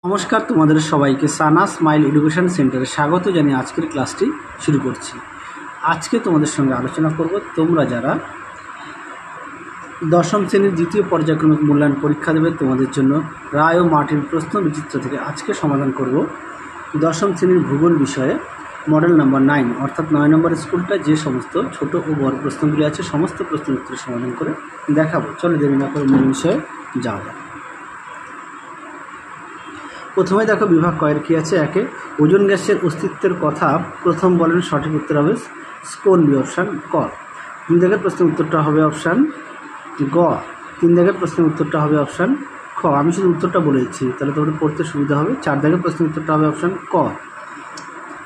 নমস্কার, তোমাদের সবাইকে সানা স্মাইল এডুকেশন সেন্টারে স্বাগত জানিয়ে আজকের ক্লাসটি শুরু করছি। আজকে তোমাদের সঙ্গে আলোচনা করব তোমরা যারা দশম শ্রেণীর দ্বিতীয় পর্যায়ক্রমিক মূল্যায়ন পরীক্ষা দেবে তোমাদের জন্য রায় ও মার্টিন প্রশ্ন বিচিত্র থেকে আজকে সমাধান করব দশম শ্রেণীর ভূগোল বিষয়ে মডেল নাম্বার 9 অর্থাৎ 9 নম্বর স্কুলটা যে সমস্ত ছোট ও বড় প্রশ্নগুলি আছে সমস্ত প্রশ্নের উত্তর সমাধান করে দেখাবো। চলো দেরি না করে মূল বিষয়ে যাওয়া যাক। প্রথমে দেখো বিভাগ কয়ের কী আছে। একে ওজোন গ্যাসের অস্তিত্বের কথা প্রথম বলেন, সঠিক উত্তর হবে কোন বি অপশান ক। 2 দাগের প্রশ্নের উত্তরটা হবে অপশান গ। 3 দাগের প্রশ্নের উত্তরটা হবে অপশান খ। আমি শুধু উত্তরটা বলে দিচ্ছি তাহলে তোমাদের পড়তে সুবিধা হবে। 4 দাগের প্রশ্নের উত্তরটা হবে অপশান ক।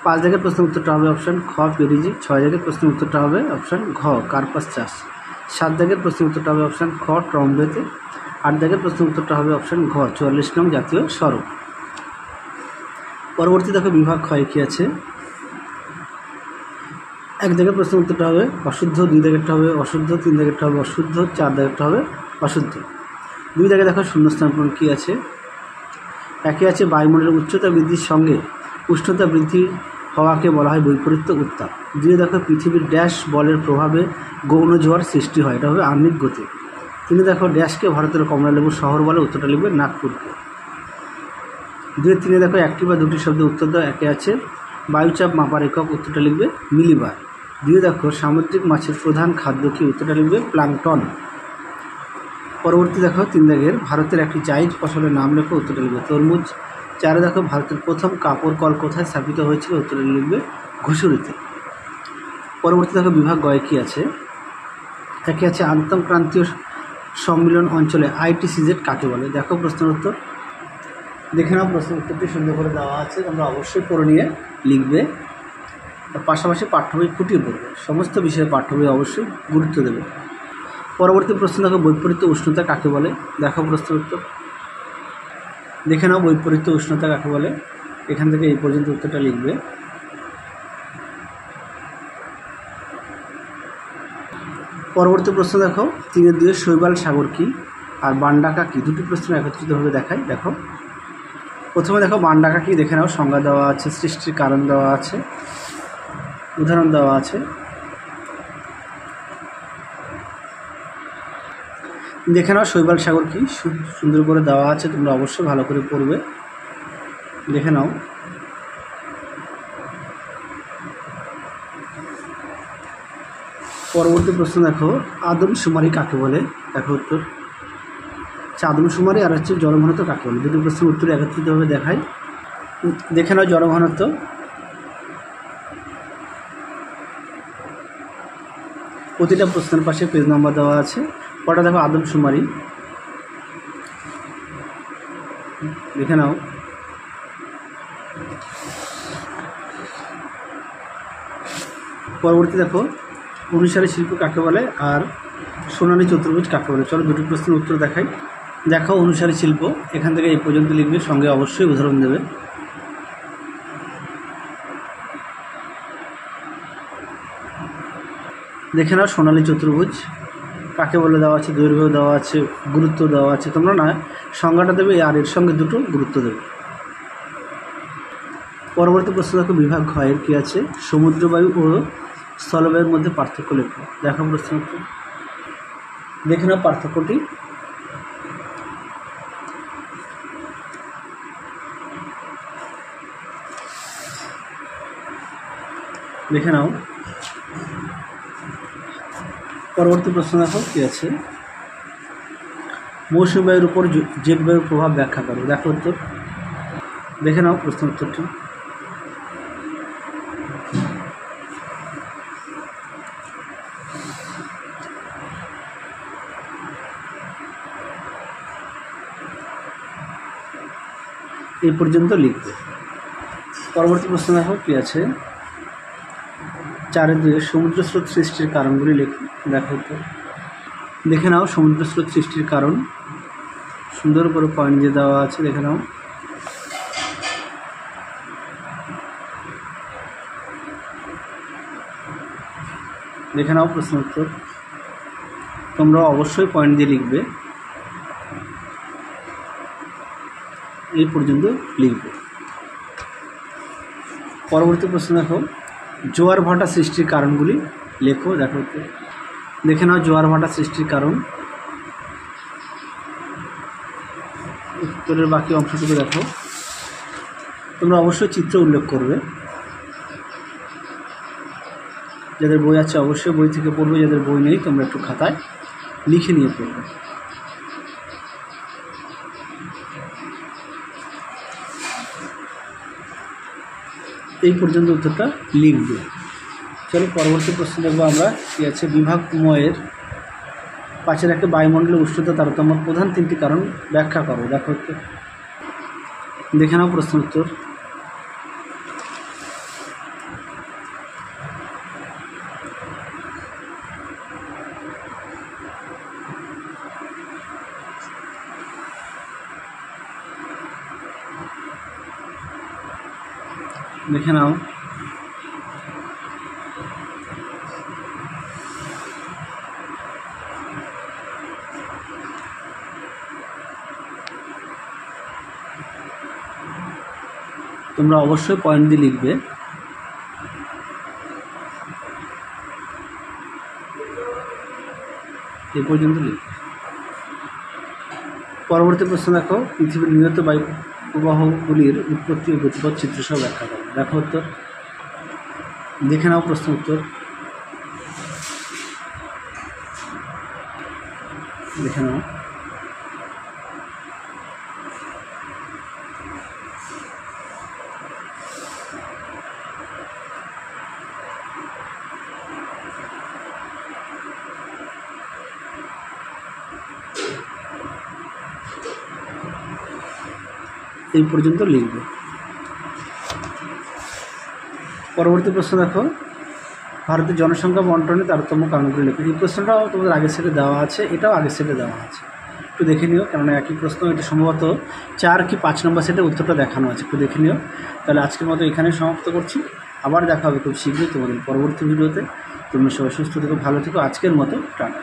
5 দাগের প্রশ্নের উত্তরটা হবে অপশান খ পেরিজি। 6 দাগের প্রশ্নের উত্তরটা হবে অপশান ঘ কার্পাস চাষ। 7 দাগের প্রশ্নের উত্তরটা হবে অপশান খ ট্রম্বেতে। 8 দাগের প্রশ্নের উত্তরটা হবে অপশান ঘ 44 নং জাতীয় সড়ক। পরবর্তী দেখো বিভাগ ক্ষয় কী আছে। 1 দাগের প্রশ্নের উত্তরটা হবে অশুদ্ধ, 2 দাগেরটা হবে অশুদ্ধ, 3 দাগেরটা হবে অশুদ্ধ, 4 দাগেরটা হবে অশুদ্ধ। 2 দাগে দেখো শূন্যস্থান পূরণ কী আছে। একে আছে বায়ুমণ্ডলের উচ্চতা বৃদ্ধির সঙ্গে উষ্ণতা বৃদ্ধি হওয়াকে বলা হয় বৈপরীত্য উত্তাপ। 2 দেখো পৃথিবীর ড্যাশ বলের প্রভাবে গৌণ জোয়ার সৃষ্টি হয়, এটা হবে আহ্নিক গতি। 3 দেখো ড্যাশকে ভারতের কমলালেবু শহর বলে, উত্তরটা লিখবে নাগপুরকে। 2-3 দেখো একটি বা দুটি শব্দ উত্তর দাও। একে আছে বায়ুচাপ মাপার একক, উত্তরটা লিখবে মিলিবার। 2 দেখো সামুদ্রিক মাছের প্রধান খাদ্য কি, উত্তরটা লিখবে প্লাঙ্কটন। পরবর্তী দেখো 3 দাগের ভারতের একটি জায়িদ ফসলের নাম লেখো, উত্তরটা লিখবে তরমুজ। 4 দেখো ভারতের প্রথম কাপড় কল কোথায় স্থাপিত হয়েছিল, উত্তরটা লিখবে ঘুষুরিতে। পরবর্তী দেখো বিভাগ গয়ে কী আছে। একে আছে আন্তঃক্রান্তীয় সম্মিলন অঞ্চলে ITCZ কাকে বলে। দেখো প্রশ্নের উত্তর, দেখে নাও প্রশ্নের উত্তরটি সুন্দর করে দেওয়া আছে, তোমরা অবশ্যই পড়ে নিয়ে লিখবে। পাশাপাশি পাঠ্য বই ফুটিয়ে পড়বে, সমস্ত বিষয়ে পাঠ্য বই অবশ্যই গুরুত্ব দেবে। পরবর্তী প্রশ্ন দেখো বৈপরীত্য উষ্ণতা কাকে বলে। দেখো প্রশ্নের উত্তর, দেখে নাও বৈপরীত্য উষ্ণতা কাকে বলে। এখান থেকে এই পর্যন্ত উত্তরটা লিখবে। পরবর্তী প্রশ্ন দেখো 3-2 শৈবাল সাগর কি আর বানডাকা কি, দুটি প্রশ্ন একত্রিতভাবে দেখায়। দেখো প্রথমে দেখো বানডাকা কি, দেখে নাও সংজ্ঞা দেওয়া আছে, সৃষ্টির কারণ দেওয়া আছে, উদাহরণ দেওয়া আছে। দেখে নাও শৈবাল সাগর কি, সুন্দর করে দেওয়া আছে, তোমরা অবশ্যই ভালো করে পড়বে, দেখে নাও। পরবর্তী প্রশ্ন দেখো আদমশুমারি কাকে বলে। দেখো উত্তর, আদমশুমারি আর হচ্ছে জনঘনত্ব কাকে বলে, দুটি প্রশ্নের উত্তর একত্রিতভাবে দেখায়। দেখে নাও জনঘনত্ব। প্রতিটা প্রশ্নের পাশে পেজ নাম্বার দেওয়া আছে। পরটা দেখো আদমশুমারি, দেখে নাও। পরবর্তী দেখো অনুসারী শিল্প কাকে বলে আর সোনালী চতুর্ভুজ কাকে বলে। চলো দুটি প্রশ্নের উত্তর দেখাই। দেখো অনুসারী শিল্প, এখান থেকে এই পর্যন্ত লিখবে, সঙ্গে অবশ্যই উদাহরণ দেবে। দেখে নাও সোনালী চতুর্ভুজ কাকে বলে দেওয়া আছে, দৈর্ঘ্য দেওয়া আছে, গুরুত্ব দেওয়া আছে, তোমরা না সংজ্ঞাটা দেবে আর এর সঙ্গে দুটো গুরুত্ব দেবে। পরবর্তী প্রশ্ন দেখো বিভাগ ক্ষয়ের কী আছে। সমুদ্রবায়ু ও স্থলবায়ুর মধ্যে পার্থক্য লেখো। দেখো প্রশ্ন উত্তর, দেখে নাও পার্থক্যটি। দেখে নাও। পরবর্তী প্রশ্ন দেখো কী আছে। মৌসুমী বায়ুর উপর জেট বায়ুর প্রভাব ব্যাখ্যা করো। দেখো উত্তর, দেখে নাও প্রশ্ন উত্তরটি। এই পর্যন্ত লিখবে। পরবর্তী প্রশ্ন দেখো কী আছে। 4-2 সমুদ্র স্রোত সৃষ্টির কারণগুলি লেখো। দেখো তো, দেখে নাও সমুদ্র স্রোত সৃষ্টির কারণ, সুন্দর করে পয়েন্ট দিয়ে দেওয়া আছে, দেখে নাও। দেখে নাও প্রশ্ন উত্তর, তোমরা অবশ্যই পয়েন্ট দিয়ে লিখবে। এই পর্যন্ত লিখবে। পরবর্তী প্রশ্ন দেখো, জোয়ার ভাটা সৃষ্টির কারণগুলি লেখো। দেখে নাও জোয়ার ভাটা সৃষ্টির কারণ। উত্তরের বাকি অংশটুকু দেখো। তোমরা অবশ্যই চিত্র উল্লেখ করবে। যাদের বই আছে অবশ্যই বই থেকে পড়বে, যাদের বই নেই তোমরা একটু খাতায় লিখে নিয়ে পড়বে। এই পর্যন্ত উত্তরটা লিখবে। চলো পরবর্তী প্রশ্ন দেখবো আমরা কি আছে। বিভাগময়ের পাশের একটা বায়ুমণ্ডলের উষ্ণতা তারতম্যের প্রধান 3টি কারণ ব্যাখ্যা করো। দেখে নাও প্রশ্ন উত্তর। দেখে নাও। তোমরা অবশ্যই পয়েন্ট দিয়ে লিখবে। এই পর্যন্ত লিখবে। পরবর্তী প্রশ্ন দেখো, পৃথিবীর নিয়ত বায়ু প্রবাহগুলির উৎপত্তি ও গতিপথ চিত্রসহ ব্যাখ্যা করো। দেখো উত্তর। দেখে নাও প্রশ্ন উত্তর। দেখে নাও। এই পর্যন্ত লিখবে। পরবর্তী প্রশ্ন দেখো, ভারতের জনসংখ্যা বন্টনে তারতম্য কারণগুলি লেখো। এই প্রশ্নটাও তোমাদের আগের সেটে দেওয়া আছে, এটাও আগের সেটে দেওয়া আছে, একটু দেখে নিও। কেননা একই প্রশ্ন, এটা সম্ভবত 4 কি 5 নম্বর সেটে উত্তরটা দেখানো আছে, একটু দেখে নিও। তাহলে আজকের মতো এখানে সমাপ্ত করছি। আবার দেখা হবে খুব শীঘ্রই তোমাদের পরবর্তী ভিডিওতে। তোমরা সবাই সুস্থ থেকো, ভালো থেকো। আজকের মতো টাটা।